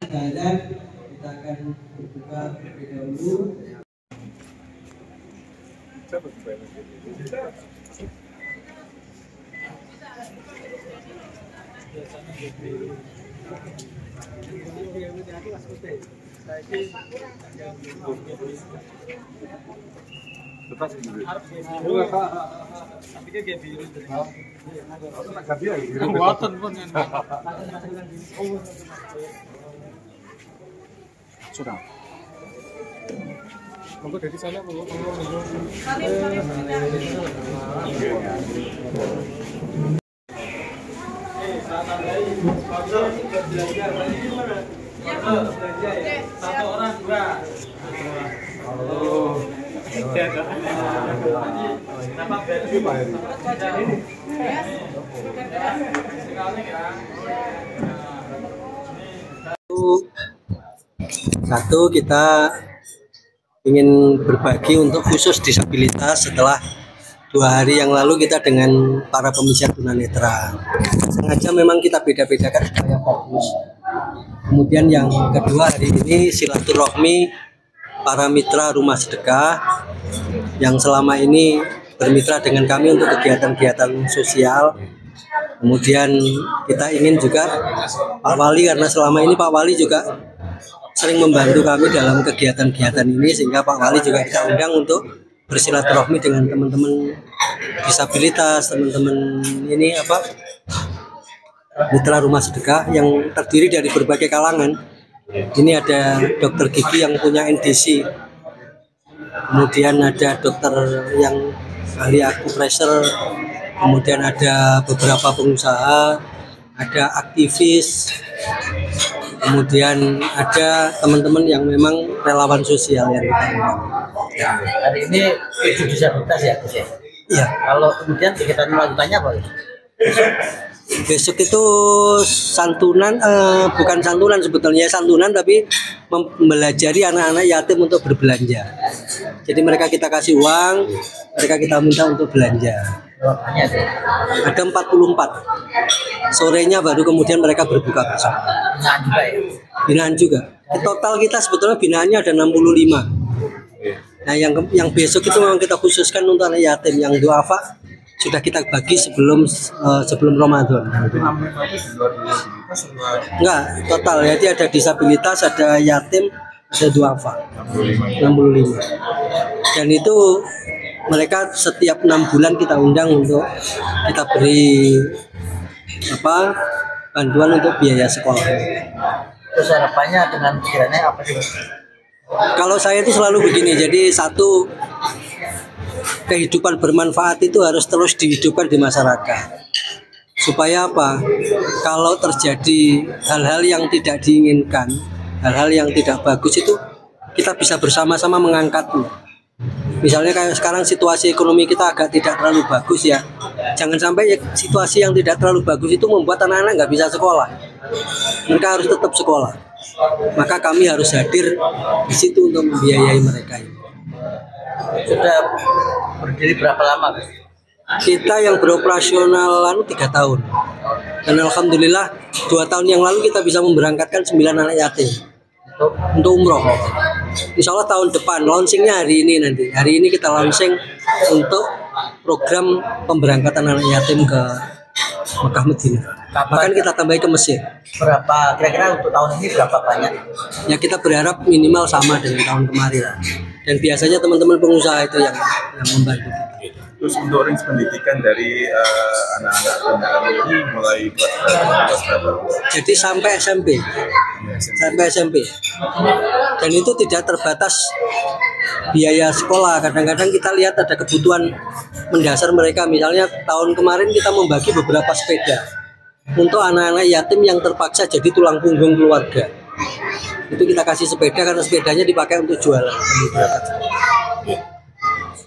Sekalian kita akan berbuka terlebih dahulu. Sudah. Monggo dari sana monggo. Satu orang dua. Oh. Satu, kita ingin berbagi untuk khusus disabilitas setelah 2 hari yang lalu kita dengan para pemirsa tunanetra. Sengaja memang kita beda-bedakan supaya fokus. Kemudian yang kedua, hari ini silaturahmi para mitra rumah sedekah yang selama ini bermitra dengan kami untuk kegiatan-kegiatan sosial. Kemudian kita ingin juga Pak Wali, karena selama ini Pak Wali juga sering membantu kami dalam kegiatan-kegiatan ini, sehingga Pak Wali juga kita undang untuk bersilaturahmi dengan teman-teman disabilitas, teman-teman ini mitra rumah sedekah yang terdiri dari berbagai kalangan. Ini ada dokter gigi yang punya NDC, kemudian ada dokter yang ahli akupressure, kemudian ada beberapa pengusaha, ada aktivis, kemudian ada teman-teman yang memang relawan sosial yang kita undang. Ya, hari ini itu disabilitas ya, Gus ya? Iya. Kalau kemudian kegiatan lanjutannya apa? Besok itu santunan, bukan santunan sebetulnya, santunan tapi membelajari anak-anak yatim untuk berbelanja. Jadi mereka kita kasih uang, mereka kita minta untuk belanja. Ada 44. Sorenya baru kemudian mereka berbuka bersama. Binaan juga ya? Binaan juga. Total kita sebetulnya binaannya ada 65. Nah yang besok itu memang kita khususkan untuk anak yatim. Yang duafa sudah kita bagi sebelum Ramadan. Enggak, total. Jadi ada disabilitas, ada yatim, ada duafa. 65. Dan itu mereka setiap 6 bulan kita undang untuk kita beri bantuan untuk biaya sekolah. Terus harapannya dengan pikirannya apa sih? Kalau saya itu selalu begini, jadi satu, kehidupan bermanfaat itu harus terus dihidupkan di masyarakat. Supaya apa? Kalau terjadi hal-hal yang tidak diinginkan, hal-hal yang tidak bagus itu kita bisa bersama-sama mengangkatnya. Misalnya kayak sekarang situasi ekonomi kita agak tidak terlalu bagus ya. Jangan sampai situasi yang tidak terlalu bagus itu membuat anak-anak nggak bisa sekolah. Mereka harus tetap sekolah. Maka kami harus hadir di situ untuk membiayai mereka ini. Sudah berdiri berapa lama, Gus? Kita yang beroperasional 3 tahun. Dan alhamdulillah 2 tahun yang lalu kita bisa memberangkatkan 9 anak yatim untuk umroh. Insya Allah tahun depan, launchingnya hari ini nanti. Hari ini kita launching untuk program pemberangkatan anak yatim ke Mekah Madinah. Bahkan kita tambahin ke Mesir. Berapa kira-kira untuk tahun ini berapa banyak? Ya kita berharap minimal sama dengan tahun kemarin. Dan biasanya teman-teman pengusaha itu yang membantu. Terus untuk range pendidikan dari anak-anak tunarungu ini mulai kelas berapa? Jadi sampai SMP. Sampai SMP. Dan itu tidak terbatas biaya sekolah. Kadang-kadang kita lihat ada kebutuhan mendasar mereka. Misalnya tahun kemarin kita membagi beberapa sepeda untuk anak-anak yatim yang terpaksa jadi tulang punggung keluarga. Itu kita kasih sepeda karena sepedanya dipakai untuk jualan.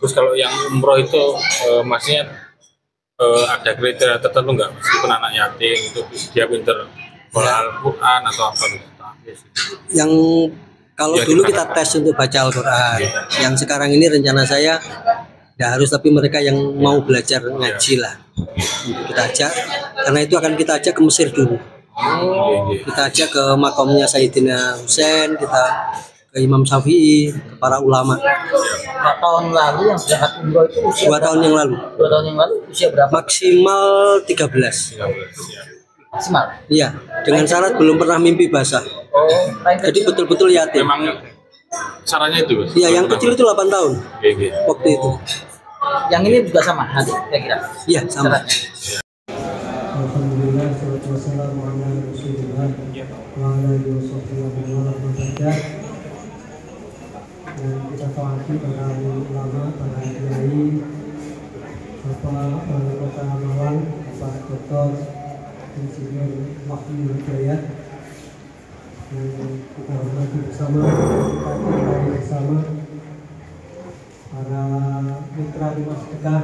Terus kalau yang umroh itu maksudnya ada kriteria tertentu nggak? Meskipun anak yatim itu dia pinter Al-Quran atau apa gitu? Yang kalau ya, dulu kita tes untuk baca Al-Quran. Yang sekarang ini rencana saya tidak harus, tapi mereka yang mau belajar ngaji lah untuk kita ajak, karena itu akan kita ajak ke Mesir dulu. Kita ajak ke makamnya Sayyidina Husain, kita ke Imam Syafi'i, ke para ulama. 4 tahun lalu yang berangkat umroh itu usia 2 tahun yang lalu. 2 tahun yang lalu usia berapa? Maksimal 13. Maksimal. Iya, dengan syarat belum pernah mimpi basah. Oh, paling Jadi kecil. betul-betul yatim. Memang caranya itu, Mas. Iya, yang kecil itu 8 tahun Oke. waktu itu. Yang ini juga sama nanti kira-kira. Iya, sama. Syaratnya. Alhamdulillah, salatu wassalamu ala Rasulillah wa ala alihi wasahbihi wa man dan kita taati para ulama, para kiai, Bapak Wali Kota Malang, Bapak Dr. Insinyur Wahyu Hidayat, dan kita hormati bersama, kita cintai bersama para mitra rumah sedekah.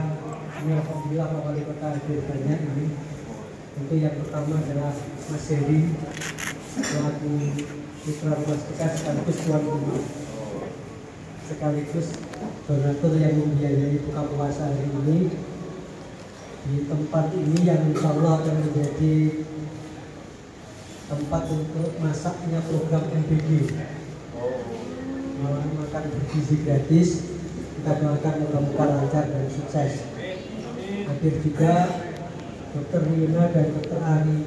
Ini alhamdulillah Pak Wali Kota hadir banyak ini. Tentu yang pertama adalah Mas Heri selaku mitra rumah sedekah sekaligus tuan rumah, sekaligus donatur yang membiayai buka puasa hari ini di tempat ini yang insya Allah akan menjadi tempat untuk masaknya program MBG, makan bergizi gratis. Kita doakan mudah-mudahan lancar dan sukses. Hadir juga Dr. Nina dan Dr. Ari.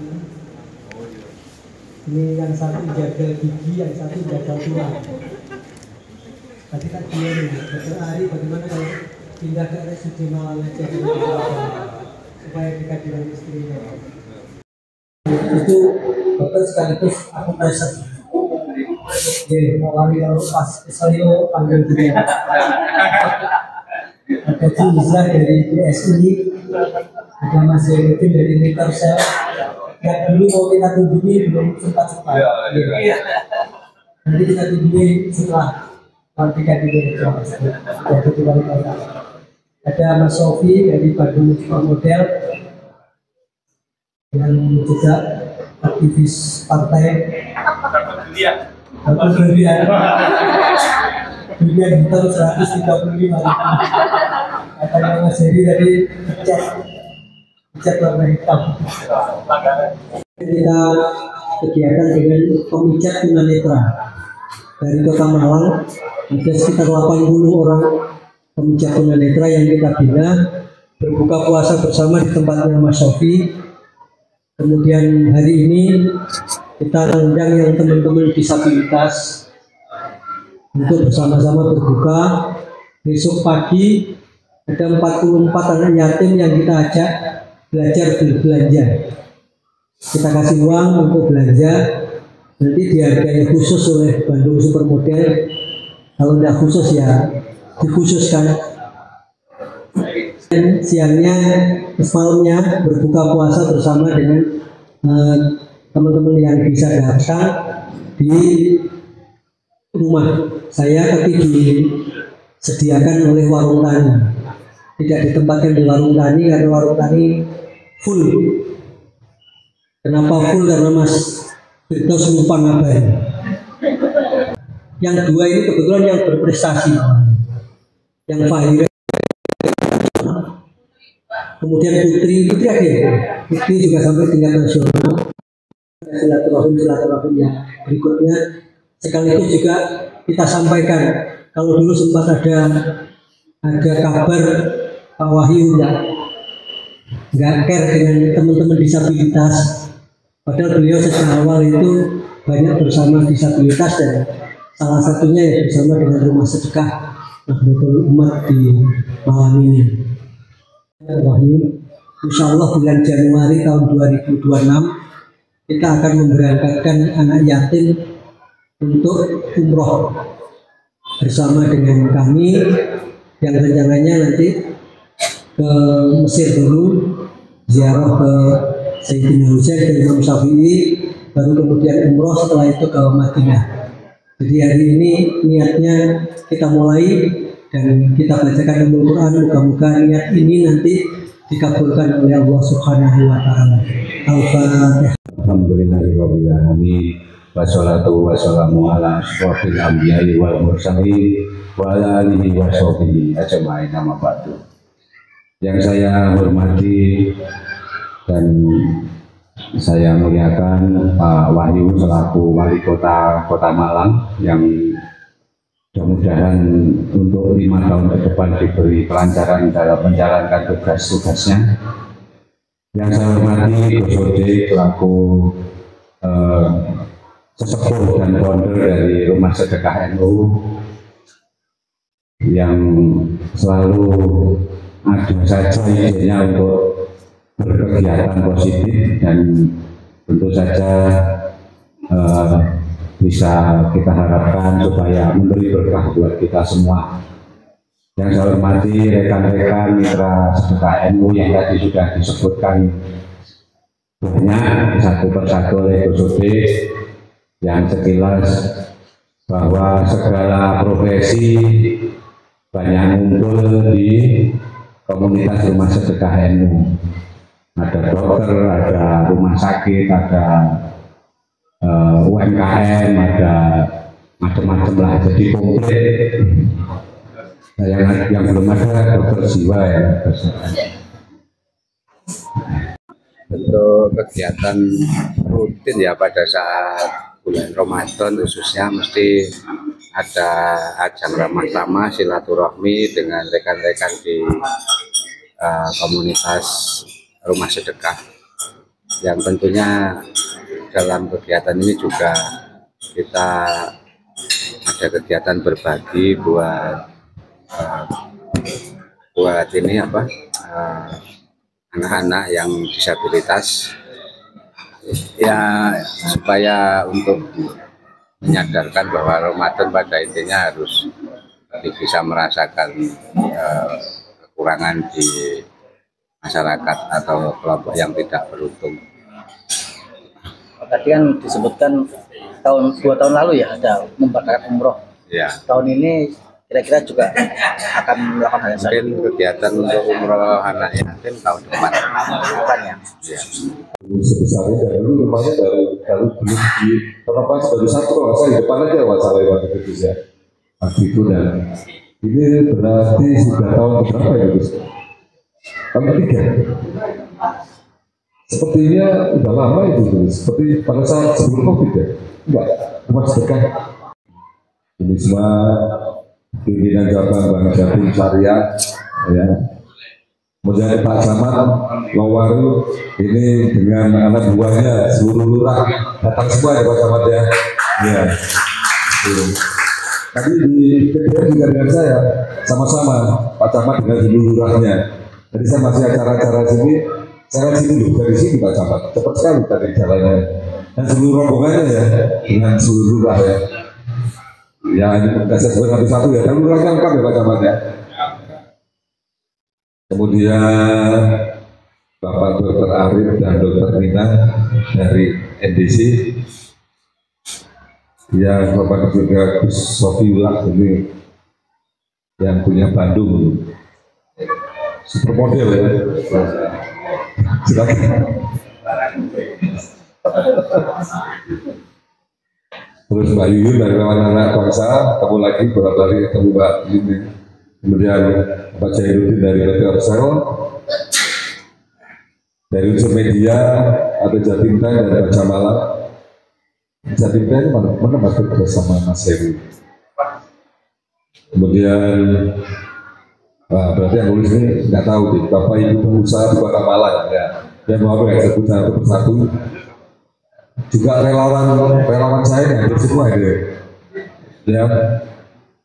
Ini yang satu jaga gigi, yang satu jaga tulang. Tadi kan dia nih, Dr. Ari bagaimana kalau pindah ke RSUD Malang aja supaya dekat dengan istrinya. Itu dokter sekaligus aku present. Oke, awali lalu pas saya panggil dia. Ada Jumlah dari BSI, ada Mas Zainuddin dari Mitersel. Yang dulu mau kita kunjungi belum sempat. Nanti kita kunjungi setelah pelantikan ini. Ada Mas Sofi dari Bandung Model yang juga aktivis partai. Dunia hitam 135. Katanya Mas Heri tadi cat warna hitam. Kita kegiatan dengan pemijat tunanetra dari Kota Malang. Ada sekitar 80 orang pemijat tunanetra yang kita bina, berbuka puasa bersama di tempatnya Mas Sofi. Kemudian hari ini kita undang yang teman-teman disabilitas untuk bersama-sama berbuka. Besok pagi ada 44 anak yatim yang kita ajak belajar berbelanja. Kita kasih uang untuk belanja, nanti dihargai khusus oleh Bandung Supermodel. Kalau tidak khusus ya dikhususkan. Dan siangnya, malamnya berbuka puasa bersama dengan teman-teman yang bisa datang di rumah saya, tapi disediakan oleh warung tani. Tidak ditempatkan di warung tani karena warung tani full. Kenapa full? Karena Mas Firdaus lupa ngabain. Yang dua ini kebetulan yang berprestasi, yang Fahira, kemudian Putri juga sampai tingkat nasional. Silaturahim yang berikutnya sekaligus juga kita sampaikan, kalau dulu sempat ada kabar Pak Wahyu nggak care dengan teman-teman disabilitas, padahal beliau sejak awal itu banyak bersama disabilitas dan salah satunya ya bersama dengan rumah sedekah Nahdlatul Umat di Malang ini. Wahyu, insya Allah bulan Januari tahun 2026 kita akan memberangkatkan anak yatim untuk umroh bersama dengan kami, yang rencananya nanti ke Mesir dulu, ziarah ke Sayyidina Husain ke Imam Syafi'i, baru kemudian umroh, setelah itu ke Madinah. Jadi hari ini niatnya kita mulai dan kita bacakan Al-Quran, mudah-mudahan niat ini nanti dikabulkan oleh Allah Subhanahu wa Ta'ala. Al-Fatihah. Alhamdulillahirabbil alamin. Wassalatu wassalamu ala asyrofil anbiya'i wal mursalin wa ala alihi wa sahbihi ajma'in, amma ba'du. Yang saya hormati dan Saya muliakan Pak Wahyu selaku Wali Kota Malang yang mudah-mudahan untuk 5 tahun ke depan diberi kelancaran dalam menjalankan tugas-tugasnya. Yang saya hormati Gus Ode selaku sesepuh dan founder dari Rumah Sedekah NU yang selalu ada saja idenya untuk berkegiatan positif dan tentu saja bisa kita harapkan supaya memberi berkah buat kita semua. Yang saya hormati rekan-rekan mitra sedekah NU yang tadi sudah disebutkan banyak satu persatu oleh Gus Ode yang sekilas bahwa segala profesi banyak muncul di komunitas Rumah Sedekah NU. Ada dokter, ada rumah sakit, ada UMKM, ada macam-macam lah, jadi komplit. Yang belum ada dokter jiwa ya. Untuk kegiatan rutin ya pada saat bulan Ramadan khususnya mesti ada ajang ramah tamah silaturahmi dengan rekan-rekan di komunitas Rumah Sedekah, yang tentunya dalam kegiatan ini juga kita ada kegiatan berbagi buat ini anak-anak yang disabilitas ya, supaya untuk menyadarkan bahwa Ramadan pada intinya harus bisa merasakan kekurangan di masyarakat atau kelompok yang tidak beruntung. Tadi kan disebutkan 2 tahun lalu ya ada membakar umroh. Ya. Tahun ini kira-kira juga akan melakukan hal yang sama. Mungkin kegiatan untuk umroh anak yatim tahun depan. Ya. Ya. Sebesarnya dari dulu rumahnya baru beli di Terlepas baru satu kalau saya di depan aja masalah waktu itu ya. Waktu itu dan ini berarti sudah tahun berapa ya Gus? Tahun ketiga. Sepertinya udah lama itu, seperti pada saat sebelum COVID ya. Enggak, Rumah Sedekah. Ini semua pimpinan cabang Bank Jatim Syariah ya. Kemudian Pak Samad Lawaru ini dengan anak buahnya seluruh lurah datang semua ya Pak Samad ya. Ya. Tadi di PDR juga dengan saya sama-sama Pak Samad dengan seluruh lurahnya. Jadi saya masih acara-acara sini, saya sini dari sini Pak Samad. Cepat sekali tadi jalannya. Dan seluruh rombongannya ya dengan seluruh lurah ya. Ya ini saya sebut satu-satu ya. Dan lurahnya lengkap ya Pak Samad ya. Kemudian Bapak Dr. Arif dan Dr. Nina dari NDC, yang Bapak juga Gus Sofiullah ini yang punya Bandung, supermodel ya. Silakan. Terus Mbak Yuyun dari anak bangsa, ketemu lagi beberapa hari ketemu Mbak Yuyun. Kemudian Pak Jairuddin dari PT Orsel, dari unsur media ada Jatim Time dan Baca Malam. Jatim Time mana masuk bersama Mas Heri. Kemudian berarti yang nulis ini nggak tahu deh, Bapak Ibu pengusaha di Kota Malang ya. Dan mau ya sebut satu persatu. Juga relawan saya yang hadir semua ini. Ya.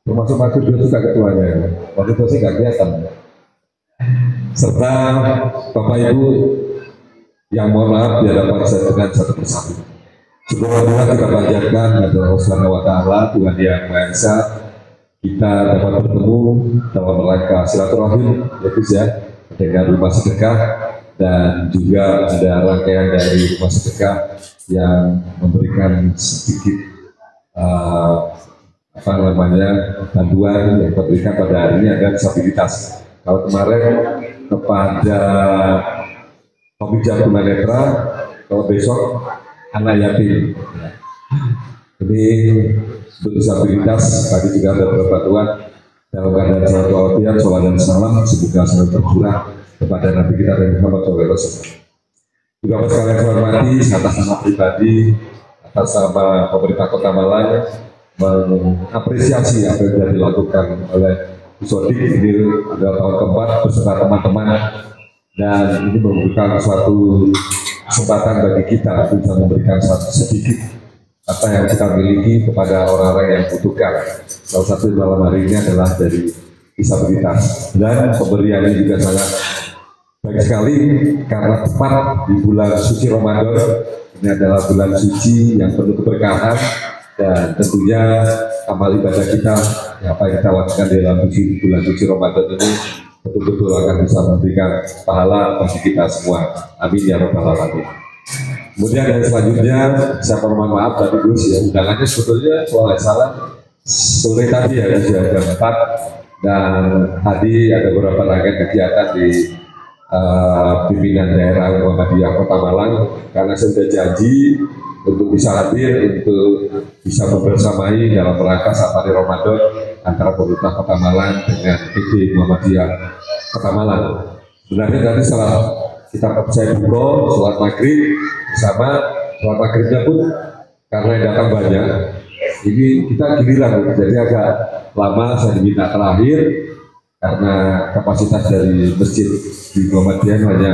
Termasuk Mas Budi juga ketuanya, waktu itu sih nggak kelihatan. Serta Bapak Ibu yang mohon maaf di hadapan saya dengan satu persatu. Semoga kita panjatkan kepada Allah Subhanahu Wa Taala, Tuhan Yang Maha Esa, kita dapat bertemu dalam rangka silaturahim, ya dengan Rumah Sedekah, dan juga ada rangkaian dari Rumah Sedekah yang memberikan sedikit bantuan yang diberikan pada hari ini adalah disabilitas. Kalau kemarin kepada pemijat tunanetra, kalau besok anak yatim. Ini untuk disabilitas tadi juga ada bantuan dalam keadaan salatu alfian, sholat dan salam semoga selalu tercurah kepada Nabi kita dan Muhammad SAW. Juga Bapak sekalian saya hormati atas nama pribadi, atas nama pemerintah Kota Malang mengapresiasi apa yang sudah dilakukan oleh Bu Sodik. Ini adalah tahun keempat beserta teman-teman, dan ini memberikan suatu kesempatan bagi kita untuk bisa memberikan sedikit apa yang kita miliki kepada orang-orang yang membutuhkan. Salah satu malam hari ini adalah dari disabilitas, dan pemberiannya juga sangat baik sekali karena tepat di bulan suci Ramadan. Ini adalah bulan suci yang penuh keberkahan, dan tentunya amal ibadah kita, apa yang kita lakukan di dalam bulan suci Ramadan ini betul-betul akan bisa memberikan pahala bagi kita semua. Amin ya rabbal alamin. Kemudian yang selanjutnya, saya mohon maaf tadi Gus ya, undangannya sebetulnya kalau nggak salah sore tadi ya sudah jam 4, dan tadi ada beberapa rangkaian kegiatan di pimpinan daerah Muhammadiyah Kota Malang, karena saya sudah janji untuk bisa hadir, untuk bisa membersamai dalam rangka safari Ramadan antara pemerintah Kota Malang dengan PD Muhammadiyah Kota Malang. Sebenarnya tadi setelah kita saya buka sholat maghrib bersama, sholat maghribnya pun karena yang datang banyak, ini kita giliran, jadi agak lama saya diminta terakhir karena kapasitas dari masjid di Muhammadiyah hanya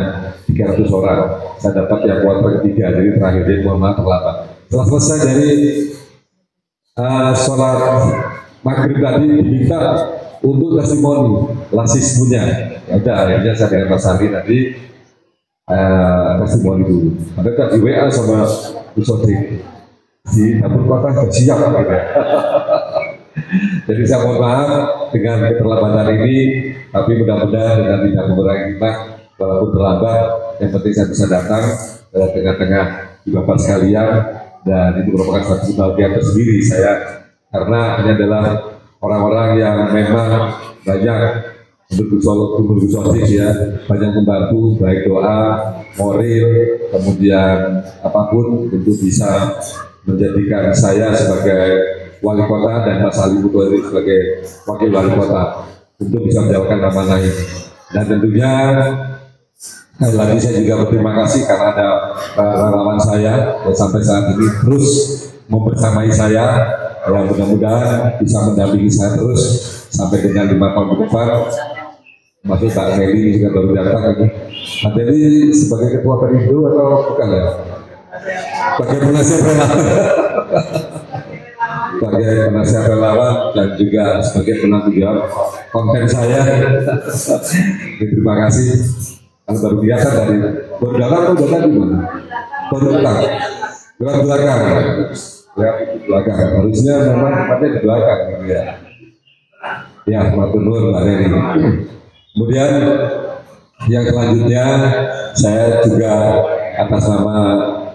300 orang. Saya dapat yang kuarter ketiga, jadi terakhir, jadi mohon maaf terlambat. Setelah selesai dari sholat maghrib tadi diminta untuk testimoni lasismunya. Ya udah, akhirnya saya dengan Mas Ali tadi testimoni dulu. Ada di WA sama Bu Sodik di dapur kota bersiap gitu. Jadi saya mohon maaf dengan keterlambatan ini, tapi mudah-mudahan dengan tidak mengurangi hikmah, walaupun terlambat, yang penting saya bisa datang tengah-tengah di Bapak sekalian, dan itu merupakan satu kebahagiaan tersendiri saya, karena ini adalah orang-orang yang memang banyak menurut Sodik ya, banyak membantu baik doa, moral, kemudian apapun untuk bisa menjadikan saya sebagai wali kota dan Mas Ali Bukhari sebagai wakil wali kota untuk bisa menjalankan amanah ini. Dan tentunya sekali lagi saya juga berterima kasih karena ada relawan saya yang sampai saat ini terus membersamai saya, yang mudah-mudahan bisa mendampingi saya terus sampai dengan 5 tahun ke depan. Masih Pak Meli ini juga baru datang lagi. Pak Meli sebagai ketua Perindo atau bukan ya? Sebagai penasihat relawan, sebagai penasihat relawan dan juga sebagai penanggung jawab konten saya. Terima kasih. Kalau baru biasa dari baru datang atau datang di mana? Baru datang. Belakang. Ya, belakang. Harusnya memang tempatnya di belakang gitu ya. Ya, matur nuwun Mbak Reni. Kemudian yang selanjutnya saya juga atas nama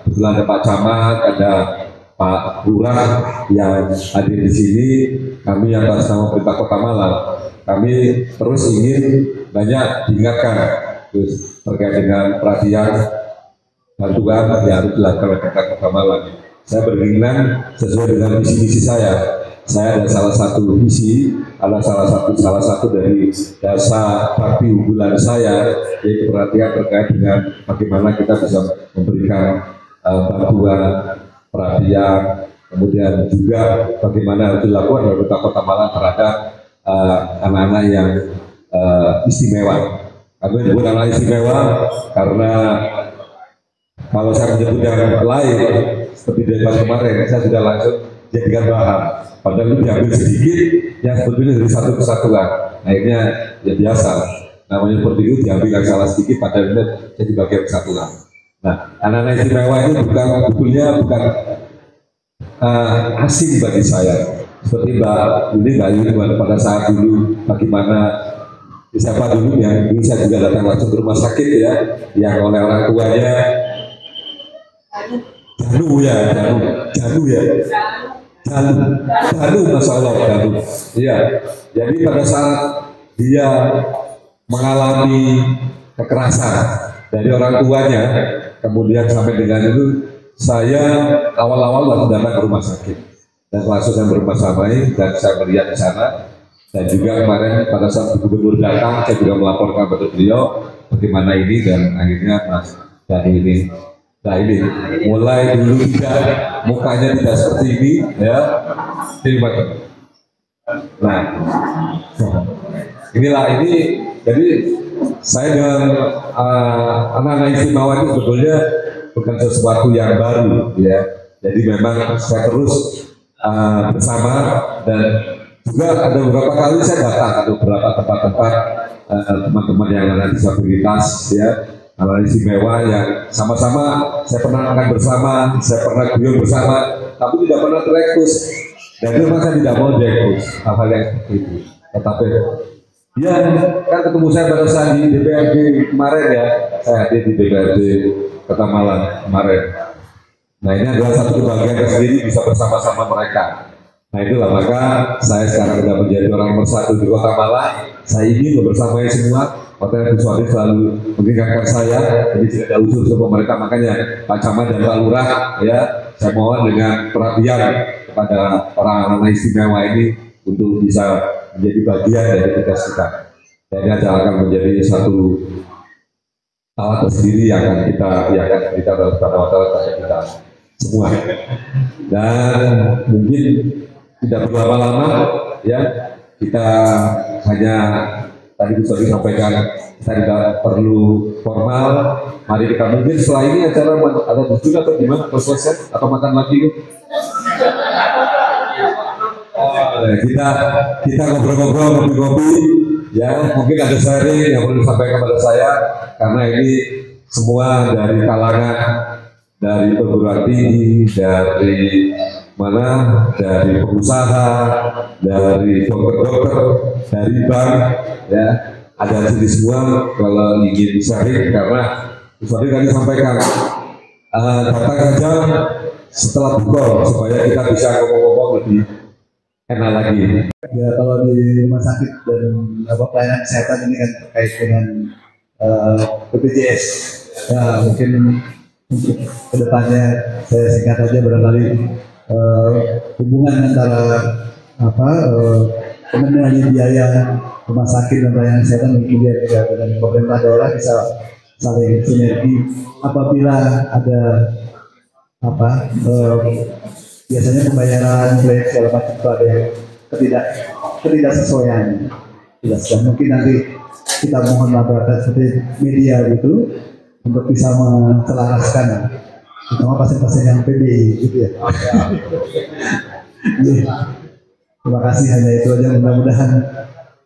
kebetulan ada Pak Camat, ada Pak Lurah yang hadir di sini, kami atas nama Pemerintah Kota Malang, kami terus ingin banyak diingatkan terkait dengan perhatian bantuan yang harus dilakukan oleh Pemerintah Kota Malang. Saya berkeinginan sesuai dengan visi-misi saya. Saya ada salah satu misi, ada salah satu dari dasar bakti unggulan saya, yaitu perhatian terkait dengan bagaimana kita bisa memberikan bantuan, perhatian, kemudian juga bagaimana harus dilakukan oleh Pemerintah Kota Malang terhadap anak-anak yang istimewa. Kami menyebut anak istimewa karena kalau saya menyebut yang lain seperti debat kemarin, saya sudah langsung jadikan bahan. Padahal itu diambil sedikit, yang sebetulnya dari satu kesatuan. Akhirnya ya biasa. Namanya seperti itu diambil yang salah sedikit, padahal itu jadi bagian kesatuan. Nah, anak-anak istimewa itu bukan asing bagi saya. Seperti Mbak Yuni pada saat dulu, bagaimana siapa dulu yang dulu saya juga datang langsung ke rumah sakit ya, yang oleh orang tuanya Janu ya. Janu, Masya Allah, Janu. Iya, jadi pada saat dia mengalami kekerasan dari orang tuanya, kemudian sampai dengan itu, saya awal-awal langsung datang ke rumah sakit dan langsung saya bermasamai dan saya melihat di sana. Dan juga kemarin pada saat gubernur datang, saya juga melaporkan kepada beliau bagaimana ini, dan akhirnya Mas dan ini. Nah ini mulai dulu mukanya tidak seperti ini ya. Nah inilah ini jadi saya dengan anak-anak istimewa itu sebetulnya bukan sesuatu yang baru ya. Jadi memang saya terus bersama dan juga ada beberapa kali saya datang ke beberapa tempat-tempat teman-teman yang anak disabilitas ya, anak istimewa yang sama-sama saya pernah makan bersama, saya pernah guyon bersama, tapi tidak pernah terekus. Dan itu memang saya tidak mau terekus hal-hal yang seperti itu. Tetapi ya kan ketemu saya pada saat di DPRD kemarin ya, saya hadir di DPRD Kota Malang kemarin. Nah ini adalah satu kebahagiaan tersendiri bisa bersama-sama mereka. Nah itulah maka saya sekarang sudah menjadi orang nomor 1 di Kota Malang. Saya ingin bersamanya semua. Hotel Visualis selalu mengingatkan saya. Jadi tidak ada unsur pemerintah, makanya Pak Camat dan Pak Lurah ya, saya mohon dengan perhatian kepada orang-orang istimewa ini untuk bisa menjadi bagian dari tugas kita. Dan ini akan menjadi satu alat tersendiri yang akan kita pada hotel kita semua. Dan mungkin tidak berlama-lama ya, kita hanya tadi bisa disampaikan kita tidak perlu formal. Mari kita mungkin setelah ini acara ada juga atau gimana atau selesai atau makan lagi kita ngobrol-ngobrol ngopi-ngopi ya, mungkin ada sharing yang perlu disampaikan kepada saya karena ini semua dari kalangan dari perguruan tinggi, dari mana, dari pengusaha, dari dokter-dokter, dari bank, ya ada di sini semua. Kalau ingin sharing karena tadi kami sampaikan datang saja setelah buka supaya kita bisa ngomong-ngomong lebih enak lagi. Ya kalau di rumah sakit dan pelayanan kesehatan ini kan terkait dengan BPJS. Ya mungkin untuk kedepannya saya singkat saja barangkali hubungan antara pengendalian biaya rumah sakit dan pelayanan kesehatan kemudian juga dengan pemerintah daerah bisa saling sinergi apabila ada biasanya pembayaran klaim segala macam itu ada yang ketidaksesuaian. Mungkin nanti kita mohon laporan seperti media gitu untuk bisa menselaraskan terutama pasien-pasien yang PBI gitu ya. Terima kasih, hanya itu aja. Mudah-mudahan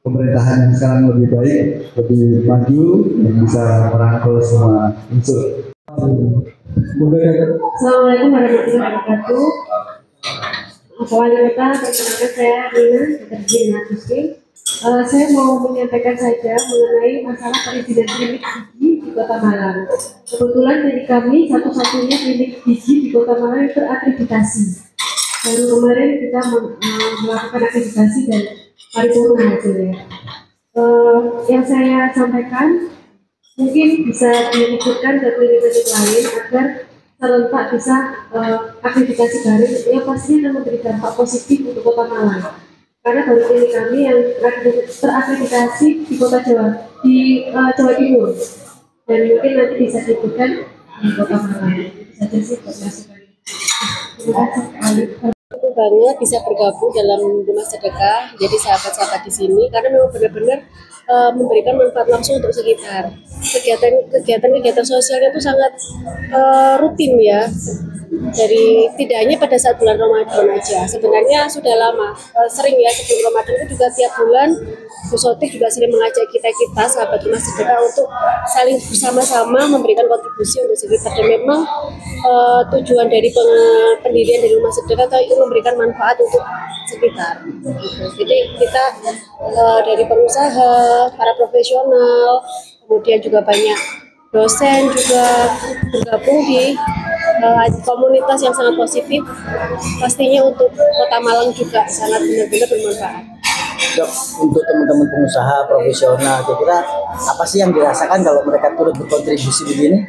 pemerintahan yang sekarang lebih baik, lebih maju dan bisa merangkul semua unsur. Assalamualaikum warahmatullahi wabarakatuh. Wali Kota, perkenalkan saya Rina Deterjen Agusti. Saya mau menyampaikan saja mengenai masalah perizinan klinik gigi di Kota Malang. Kebetulan dari kami satu-satunya klinik gigi di Kota Malang yang terakreditasi. Baru kemarin kita melakukan akreditasi dan paripurna hasilnya. Yang saya sampaikan mungkin bisa diikutkan ke klinik-klinik lain agar serentak bisa akreditasi bareng yang pastinya akan memberi dampak positif untuk Kota Malang. Karena baru klinik kami yang terakreditasi di Jawa Timur dan mungkin nanti bisa diikutkan di Kota Malang. Bisa sih masukan. Terima kasih. Banget bisa bergabung dalam rumah sedekah, jadi sahabat-sahabat di sini karena memang benar-benar memberikan manfaat langsung untuk sekitar. Kegiatan sosialnya itu sangat rutin ya. Dari tidak hanya pada saat bulan Ramadan aja, sebenarnya sudah lama sering ya sebelum Ramadan itu juga tiap bulan Bu Sotik juga sering mengajak kita sahabat rumah sedekah untuk saling bersama-sama memberikan kontribusi untuk sekitar dan memang tujuan dari pendirian dari rumah sedekah itu memberikan manfaat untuk sekitar. Jadi kita dari pengusaha, para profesional, kemudian juga banyak dosen juga bergabung di komunitas yang sangat positif, pastinya untuk Kota Malang juga sangat benar-benar bermanfaat. Dok, untuk teman-teman pengusaha profesional, kira-kira apa sih yang dirasakan kalau mereka turut berkontribusi begini?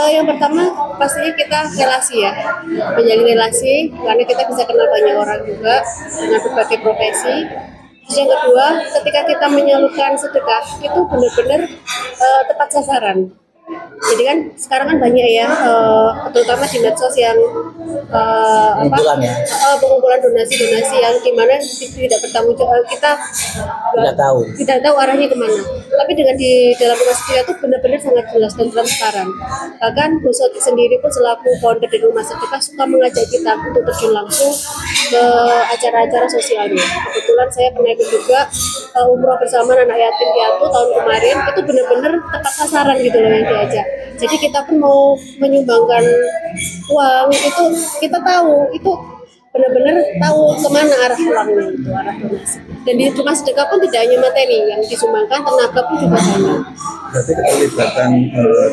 Yang pertama pastinya kita relasi ya, menjalin relasi karena kita bisa kenal banyak orang juga dengan berbagai profesi. Terus yang kedua, ketika kita menyalurkan sedekah itu benar-benar tepat sasaran. Jadi kan sekarang kan banyak ya, terutama di medsos yang Pengumpulan ya. pengumpulan donasi-donasi yang dimana tidak bertanggung jawab, kita tidak tahu arahnya kemana. Tapi dengan di dalam Rumah Sakit itu benar-benar sangat jelas dan transparan. Bahkan Bu Soti sendiri pun selaku founder dari Rumah Sakit suka mengajak kita untuk terjun langsung ke acara-acara sosialnya. Kebetulan saya pernah ikut juga umroh bersama anak yatim piatu tahun kemarin, itu benar-benar tepat sasaran gitu loh yang diajak. Jadi kita pun mau menyumbangkan uang itu, kita tahu itu benar-benar tahu kemana arah uangnya, itu arah donasi. Dan di Rumah Sedekah pun tidak hanya materi yang disumbangkan, tenaga pun juga banyak. Berarti keterlibatan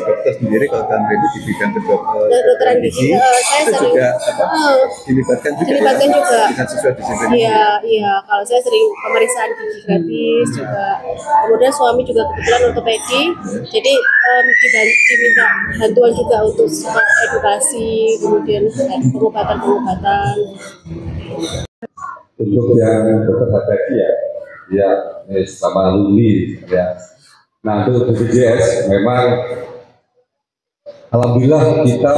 dokter sendiri kalau Tante itu di bidang kedokteran gigi, saya itu sering juga dilibatkan juga, dengan sesuai disiplin. Iya, kalau saya sering pemeriksaan gigi gratis juga. Kemudian suami juga kebetulan ortopedi, jadi diminta bantuan juga untuk edukasi, kemudian pengobatan. Untuk yang dokter Hadaki ya sama Luli ya. Nah untuk BPJS memang alhamdulillah kita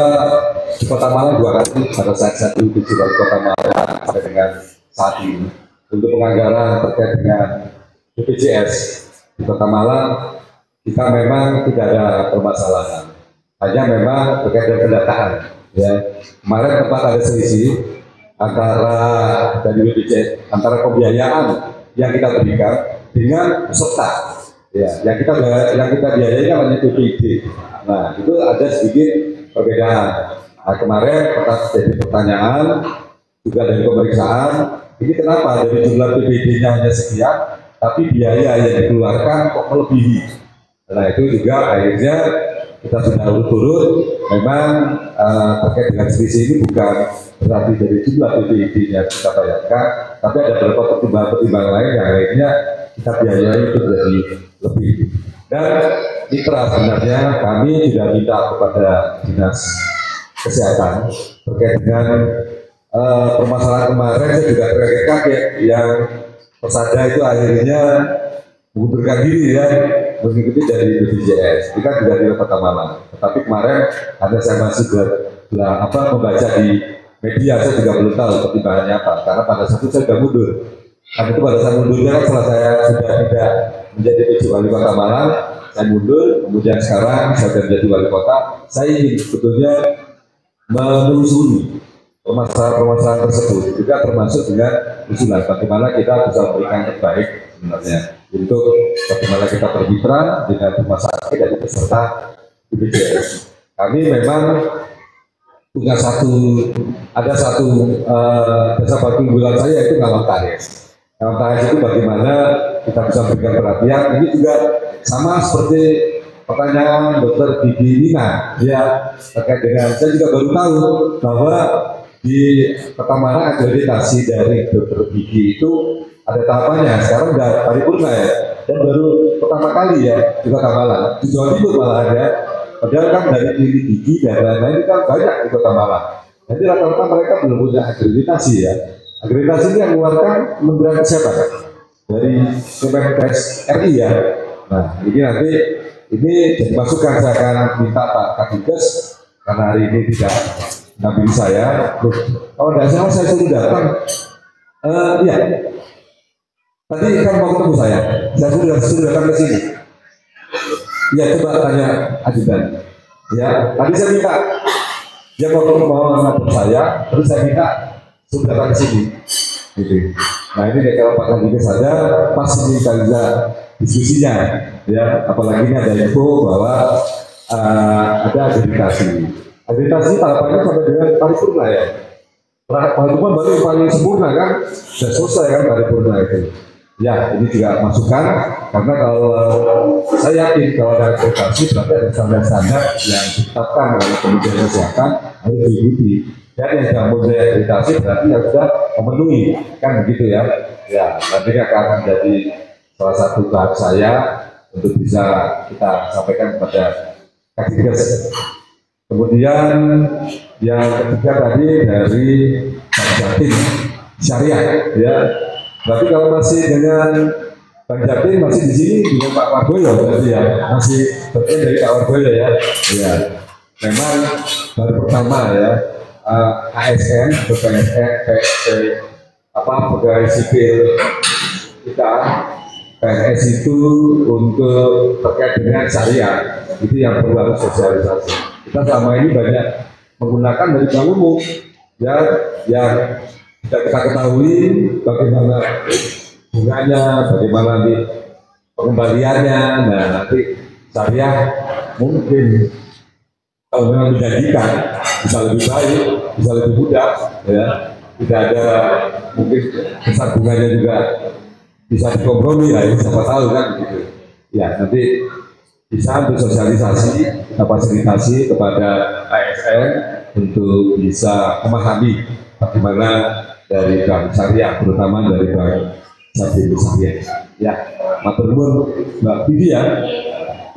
di Kota Malang 2 kali pada saat itu di Kota Malang sampai dengan saat ini untuk penganggaran terkait dengan BPJS di Kota Malang kita memang tidak ada permasalahan, hanya memang terkait dengan pendataan ya. Kemarin tempat ada selisih antara dari BPJS, antara pembiayaan yang kita berikan dengan peserta ya, yang kita biayai kan hanya PPD. Nah itu ada sedikit perbedaan. Nah, kemarin pernah jadi pertanyaan juga dari pemeriksaan, ini kenapa dari jumlah PPD-nya hanya sekian tapi biaya yang dikeluarkan kok melebihi. Nah itu juga akhirnya kita sudah urut-urut, memang terkait dengan selisih ini bukan berarti dari jumlah PPD yang kita bayarkan, tapi ada beberapa pertimbangan lain yang akhirnya kita biayai itu jadi lebih. Dan mitra sebenarnya kami sudah minta kepada Dinas Kesehatan terkait dengan permasalahan kemarin. Saya juga kaget yang pesada itu akhirnya mengundurkan diri ya, mengikuti dari BPJS. Kita juga di Kota Malang. Tetapi kemarin ada saya masih membaca di media, saya juga belum tahu pertimbangannya apa. Karena pada saat itu saya sudah mundur. Karena itu pada saat mundurnya kan setelah saya sudah tidak menjadi PJ Wali Kota Malang, saya mundur. Kemudian sekarang saya sudah menjadi Wali Kota. Saya ingin sebetulnya menelusuri permasalahan tersebut, juga termasuk dengan usulan bagaimana kita bisa memberikan terbaik sebenarnya untuk bagaimana kita bermitra dengan rumah sakit dan peserta BPJS. Kami memang punya ada satu jasa bantu unggulan saya, yaitu Ngawang Tahes. Ngawang Tahes itu bagaimana kita bisa memberikan perhatian. Ini juga sama seperti pertanyaan dokter gigi Nina ya, terkait dengan, saya juga baru tahu bahwa di pertama akreditasi dari dokter gigi itu ada tahapannya. Sekarang udah paripurna ya, dan baru pertama kali ya di Kota Malang, di Jawa Timur malah ada. Padahal kan dari klinik gigi dan lain-lain kan banyak di Kota Malang. Jadi rata-rata mereka belum punya akreditasi ya. Akreditasi ini yang mengeluarkan Kementerian Kesehatan dari Kemenkes RI ya. Nah ini nanti ini jadi masukan, saya akan minta Pak Kadikes karena hari ini tidak nampil saya. Kalau tidak salah saya sudah datang. Iya. Tadi kan mau ketemu saya sudah datang ke sini. Ya coba tanya ajudan. Ya tadi saya minta dia mau ngadep saya, terus saya minta sudah datang ke sini. Gitu. Nah ini kalau Pak Kadikes saja pas ini kita bisa diskusinya. Ya apalagi ini ada info bahwa ada akreditasi. Akreditasi tahapannya sampai dengan paripurna ya. Paripurna baru yang paling sempurna kan, sudah selesai kan paripurna itu. Ya ini juga masukan, karena kalau saya yakin kalau ada akreditasi berarti ada standar-standar yang ditetapkan oleh Kementerian Kesehatan harus diikuti. Dan yang tidak mempunyai akreditasi berarti yang sudah memenuhi, kan begitu ya. Ya nanti akan menjadi salah satu tahap saya untuk bisa kita sampaikan kepada Kadikes. Kemudian yang ketiga tadi dari Jatim Syariah ya. Berarti kalau masih dengan Bang Jatin masih di sini dengan Pak Warboyo berarti ya, masih bagian dari Pak Warboyo ya. Ya, memang baru pertama ya ASN, pegawai sipil kita PNS itu untuk terkait dengan syariah itu yang perlu harus sosialisasi. Kita selama ini banyak menggunakan dari bank umum ya, yang tidak kita ketahui bagaimana bunganya, bagaimana nanti pengembaliannya. Nah, nanti syariah mungkin kalau memang menjanjikan bisa lebih baik, bisa lebih mudah ya, tidak ada mungkin besar bunganya juga bisa dikompromi lah, siapa tahu kan gitu ya. Nanti bisa untuk sosialisasi, kita fasilitasi kepada ASN untuk bisa memahami bagaimana dari bank syariah, terutama dari bank syariah ya. Matur nuwun Mbak Bibi ya,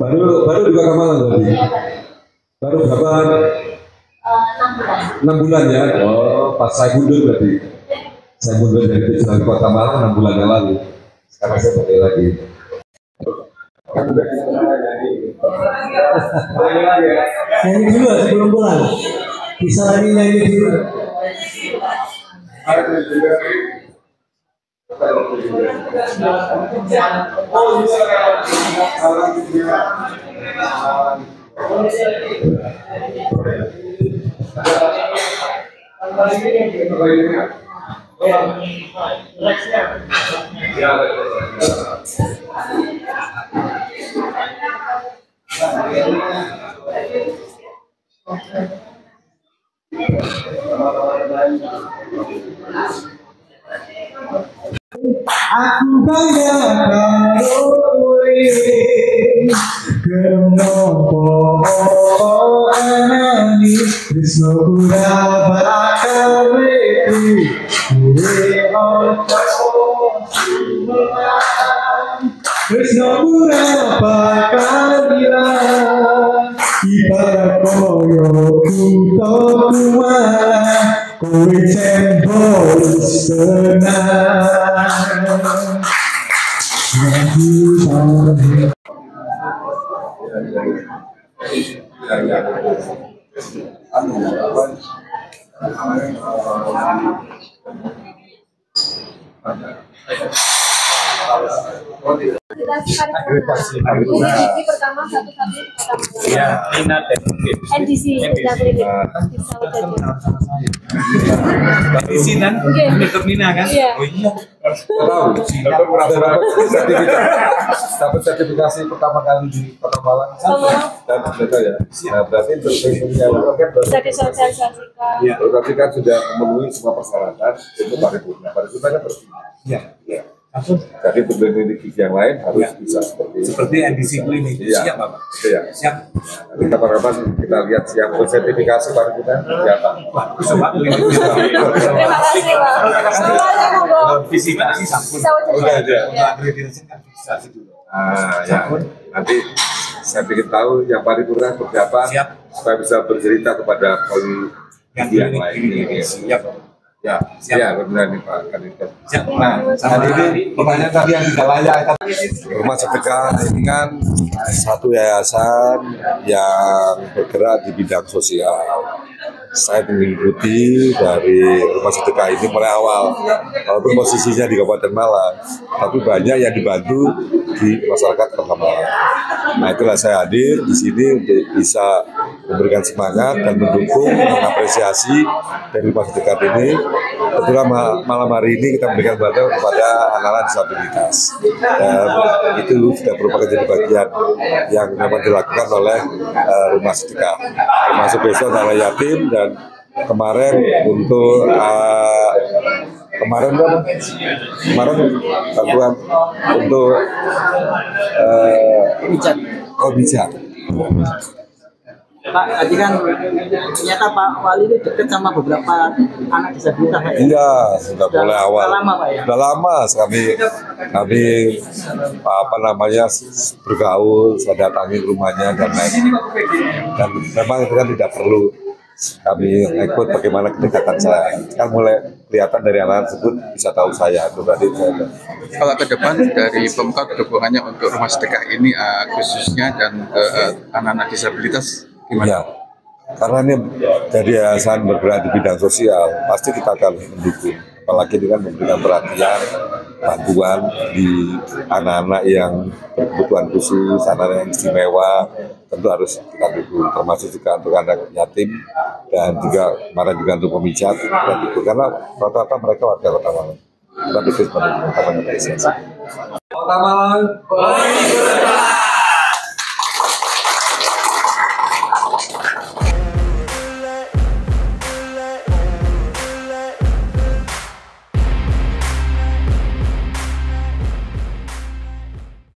baru juga Kamalan berarti baru berapa 6 bulan ya. Oh, pas saya mundur berarti saya mundur dari Tujuan Kota Malang 6 bulan yang lalu. Sekarang saya pakai lagi. Nyanyi dulu sebelum pulang. Bisa lagi nyanyi dulu. Aku bangga karo kowe kenapa anani tresno ora bakal mati kowe ojo tresno ora bakal ilang ibarat koyo kuto kuat kowe cembol senang. Ini pertama satu-satu Ya, minat dan mungkin. NDC kita klinik. Isi kan, Dr. Nina kan? Iya. Oh iya. Tahu, dapat sertifikasi pertama kali di Kota Malang dan mereka ya. Nah, berarti untuk punya kan Bisa disosialisasikan. ya, berarti kan sudah memenuhi semua persyaratan untuk paripurna. Paripurna kan bersih. Iya. Ya. Jadi untuk klinik yang lain harus bisa seperti NDC klinik. Iya. Siap, Bapak. Iya. Siap. Nanti kapan-kapan kita lihat siap sertifikasi paripurna siapa. Bisa, Pak. Terima kasih, Pak. Semuanya monggo. Visitasi sampun. Bisa wajar. Udah ada. Untuk akreditasi kan visitasi dulu. Ya. Nanti saya ingin tahu yang paripurna seperti apa. Siap. Supaya bisa bercerita kepada poli yang lain. Siap. Ya, Siap. ya benar nih Pak Kandidat. Siap. Nah, hari ini pertanyaan tadi yang tidak layak. Rumah Sedekah ini kan satu yayasan yang bergerak di bidang sosial. Saya mengikuti dari Rumah Sedekah ini mulai awal, walaupun posisinya di Kabupaten Malang, tapi banyak yang dibantu di masyarakat Kota Malang. Nah, itulah saya hadir di sini untuk bisa memberikan semangat dan mendukung, mengapresiasi dari Rumah Sedekah ini. Kebetulan malam hari ini kita memberikan bantuan kepada anak-anak disabilitas, dan itu sudah merupakan jadi bagian yang memang dilakukan oleh Rumah Sedekah, termasuk besok adalah yatim. Dan kemarin untuk kemarin bantuan untuk bijak. Pak, tadi kan ternyata Pak Wali itu dekat sama beberapa anak disabilitas. Iya, sudah mulai awal. Sudah lama, Pak, ya? Sudah lama kami bergaul, saya datangi rumahnya dan lain. Dan memang itu kan tidak perlu kami ikut bagaimana kedekatan saya. Kan mulai kelihatan dari anak tersebut bisa tahu saya. Itu berarti saya. Kalau ke depan dari Pemkot dukungannya untuk rumah sedekah ini khususnya dan anak-anak disabilitas gimana? Ya, karena ini dari yayasan bergerak di bidang sosial, pasti kita akan mendukung. Apalagi dengan memberikan perhatian, bantuan di anak-anak yang berkebutuhan khusus, anak-anak yang istimewa, tentu harus kita dukung. Termasuk juga untuk anak yatim dan juga kemarin juga untuk pemijat dan itu karena rata-rata mereka warga Kota Malang. Kita bikin seperti itu, Kota Malang.